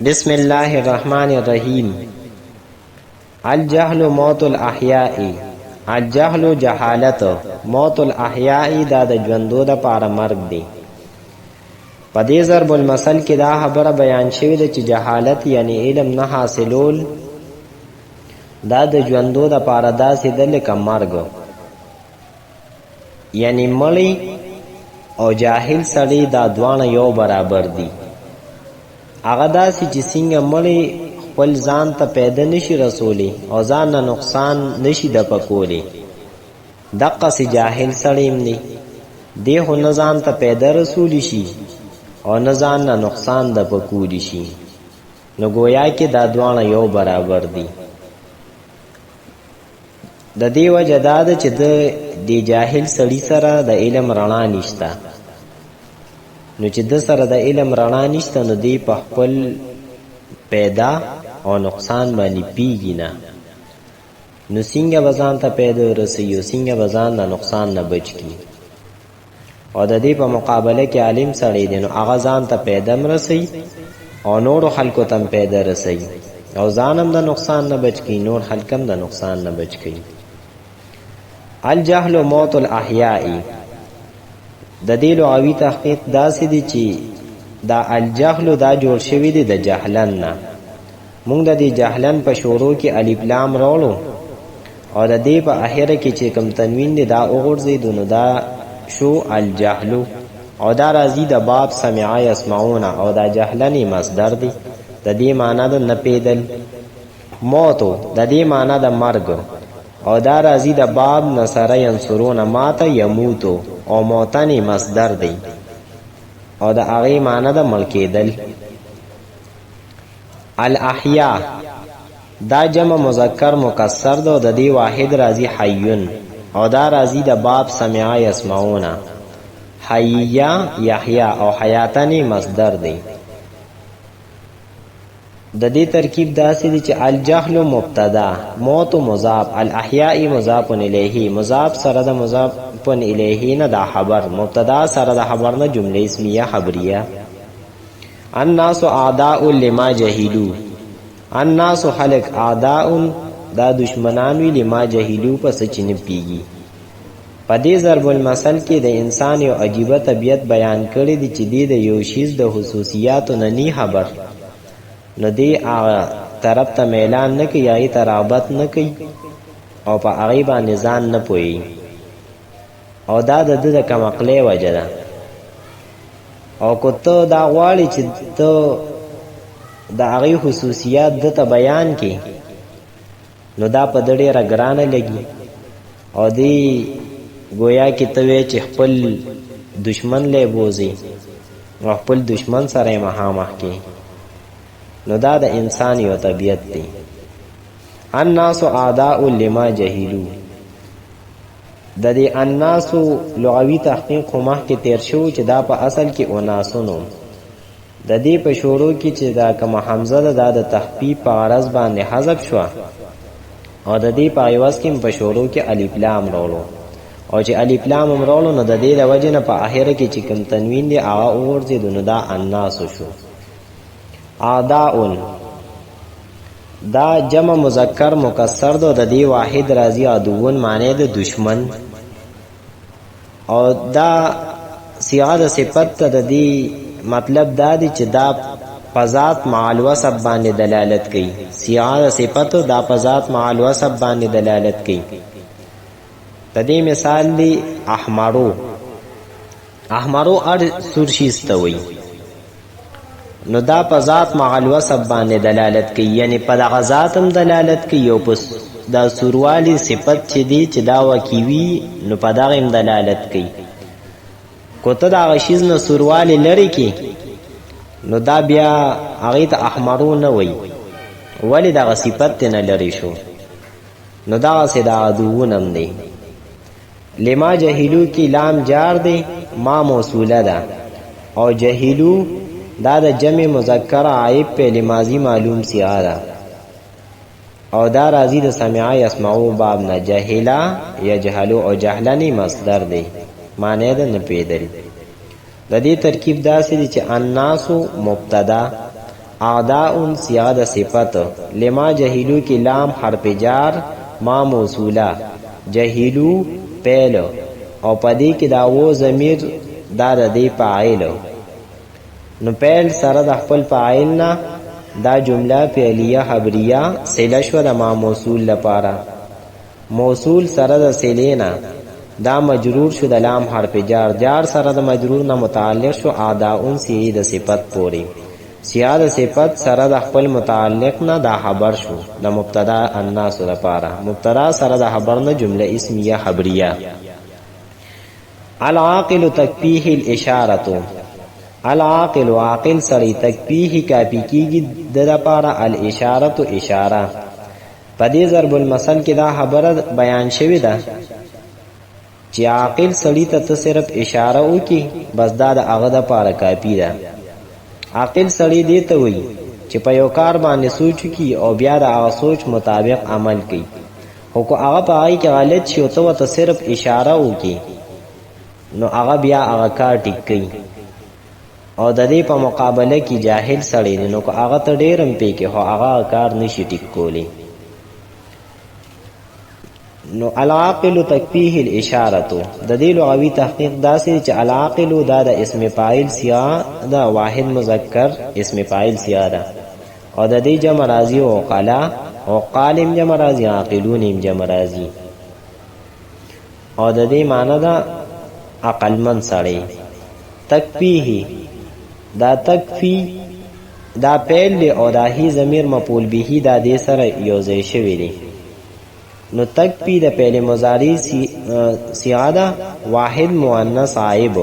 بسم الله الرحمن الرحیم. الجهل موت الاحیاء. الجهل جهالت، موت الاحیاء دا د ژوندو د پاره مرګ دی. په دې ضرب المثل کې دا خبره بیان شوې ده چې جهالت یعنی علم نه حاصلول دا د ژوندو د پاره داسې ده لکه مرګ، یعنی مړی او جاهل سړی دا دواړه یو برابر دي. هغه داسې چې څنګه مړی خپل ځان ته پیدا نشي رسولی او ځان نه نقصان نشي د پکولی، دقسې جاهل سړی هم دی. دی خو نه ځان ته پیدا رسولی شي او نه ځان نه نقصان د پکولی شي، نو گویا کې دا دواړه یو برابر دي. د دې وجه دا ده چې د جاهل سړي سره د علم رڼا نشته، نو چې د سره د علم رڼا نشته نو دی په خپل پیدا او نقصان باندې پیږي نه، نو څنګه به ځان ته پیدا رسوي او څنګه به ځان د نقصان نه بچ کړي. او د دې په مقابله کې عالم سړی دی، نو هغه ځان ته پیدا هم رسوي او نورو خلکو ته هم پیدا رسوي او ځان هم د نقصان نه بچ کړي، نور خلک هم د نقصان نه بچ کړي. الجهل موت الاحیاء. د دې لغوي تحقیق داسې دی چې دا الجهل دا جوړ شوی دی د جهلن نه. موږ د دې جهلن په شروع کې الف لام راوړو او د دې په اخره کې چې کوم تنوین دی دا وګرځېدو، نو دا شو الجهل او دا راځي د باب سمع يسمعون او دا جهلن مصدر دی. د دې معنی د نه پیدل. موتو د دې معنی د مرګ او دا راځي د باب نصر ینصرون مات یموتو او موتن مصدر دی او د هغې معنی د مړ کېدل. الاحیاء دا جمع مذکر مکسر ده او د دې واحد راځي حیون او دا راځي د باب سمع یسمعون. حیا یحیا او حیاتن مصدر دی. د دې ترکیب داسې دی چې الجهل مبتدا، موت مضاف، الاحیاء مضاف الیه، مضاف سره د مضاف الیه نه دا خبر، مبتدا سره د خبر نه جمله اسمیه خبریه. الناس اعداء لما جهلوا. الناس خلق اعداء دا دشمنان وی لما جهلوا پس چې نه پیږي. په دې ضرب المثل کې د انسان یو عجیبه طبیعت بیان کړی دی چې د یو شیز د خصوصیاتو نه نی خبر، نو دی هغه طرف ته میلان نه کوي، هغې ته رغبت نه کوي او په هغې باندې ځان نه پوهي، او دا د ده د کمعقلۍ وجه ده. او که ته دا غواړې چې ته د هغې خصوصیات ده ته بیان کړي، نو دا په ده ډېره ګرانه لګي او دی گویا کې ته وایې چې خپل دشمن لی بوځي او خپل دشمن سره یې مخامخ کړي، نو دا د انسان یو طبیعت دی. الناس اعداء لما جهلوا. د دې الناسو لغوي تحقیق خو مخکې تیر شو چې دا په اصل کې اناسونو. د دې په شروع کې چې دا کومه حمزه ده دا د تخفیف په غرض باندې حذف شوه او د دې په عوض کې په شروع کې الف لام راوړو، او چې الف لام هم راوړو نو د دې د وجې نه په آخره کې چې کوم تنوین دی هغه وغورځېدو، نو دا الناسو شو. اعداء دا جمع مذکر مکسر ده، د دې واحد راځي عدوون معنی د دشمن، او دا صيغه د صفت ته د دې مطلب دا دی چې دا په ذات مع الوصف باندې دلالت کوي. صيغه د صفت دا په ذات مع الوصف باندې دلالت کوي. د دې مثال دی احمرو. احمرو ار سور شیز ته وایي، نو دا په ذات مع الوصف باندې دلالت کوي، یعنی په دغه ذات هم دلالت کوي او په دا سوروالی صفت چې دی چې دا وکیوي نو په دغه هم دلالت کوي. کو ته دغه شیز نه سوروالی لرې کې نو دا بیا هغې ته احمرو نه وایي، ولې دغه صفت نه لرې شو، نو دغسې د عدوون هم دی. لما جهلو کې لام جار دی، ما موصوله ده، او جهلو دا د جمع مذکر عیب په ماضی معلوم صیغه ده، او دا راځي د سمع یسمعو باب نه. جهلا یجهلو او جهلنی مصدر دی، معنی ده نه پیدل. د دې ترکیب داسې دی چې الناس مبتدا اعداء صيغه د صفت لما جهلو کی لام حرف جار ما موصوله جهلو پیل او پدې کې دا و ضمیر دا د دې فاعل نو پیل سره د خپل فاعل نه دا جمله فعلیه خبریه صله شو د ما موصول لپاره موصول سره د صله نه دا مجرور شو د لام حرف جار جار سره د مجرور نه متعلق شو اعداء صيغه د صفت پوری صيغه د صفت سره د خپل متعلق نه دا خبر شو د مبتدا الناس لپاره مبتدا سره د خبر نه جمله اسمیه خبریه العاقل تکفیه الاشاره العاقل عاقل سری تکفیه کافی کیږي د لپاره الاشاره اشاره پدې ضرب المثل کې دا خبره بیان شوی ده چې عاقل سړی ته صرف اشاره وکي بس دا د هغه د لپاره کافی ده عاقل سړی دی ته وایي چې په یو کار باندې سوچ کی او بیا د هغه سوچ مطابق عمل کوي خو کو هغه په هغه کې غلط شي او ته صرف اشاره وکي نو هغه بیا هغه کار ټیک کوي او د دې په مقابله کې جاهل سړی نو کو هغه ته ډېرم پی کې هو هغه کار نشي ټیک کولی نو العاقل تکفیه الاشاره د دې لغوي تحقیق داسې چې العاقل دا د اسم فاعل صيغه دا واحد مذکر اسم فاعل صيغه ده او د دې جمع راځي او قلا او قالم جمع راځي عاقلون جمع راځي او د دې معنی دا عقل من سړی تکفیه دا تکفی دا پیل او دا هی ضمیر مفعول به دا دې سره یوځای شوی دی نو تکفی د پیل مضارع صيغه ده واحد مؤنث عائب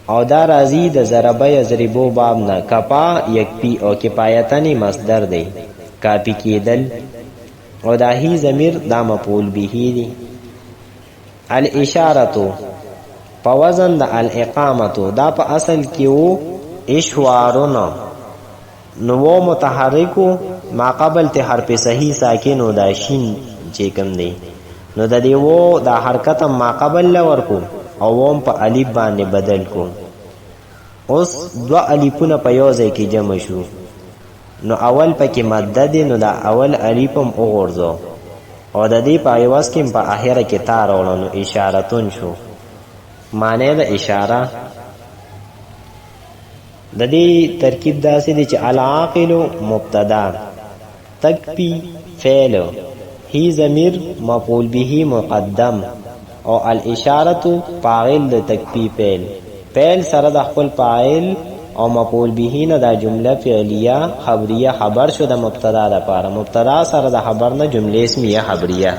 او دا راضی د ضرب یضربو باب نه کفا یکفی او کفایتن مصدر دی کافی کېدل او دا هی ضمیر دا مفعول به دی الاشاره په وزن د الاقامه دا په اصل کې وو اشوارونه نو و متحرکو ما قبل ته حرف صحیح ساکن او دا شین چې کوم دی نو د دې و دا حرکت ما قبل لور کو او ووم په الف باندې بدل کو اوس دو الفونه په یو ځای کې جمع شو نو اول پکې مد دی نو دا اول الفم وګورځو او د دې په ایواز کې په اخره کې تا راوړو نو اشارتون شو معنی د اشاره د دې ترکیب داسې دی چې العاقل مبتدا تکفی فعل هی ضمیر مفعول به مقدم او الاشاره فاعل د تکفی فعل سره د خپل فاعل او مفعول به نه دا جمله فعلیه خبریه خبر شو د مبتدا لپاره مبتدا سره د خبر نه جمله اسمیه خبریه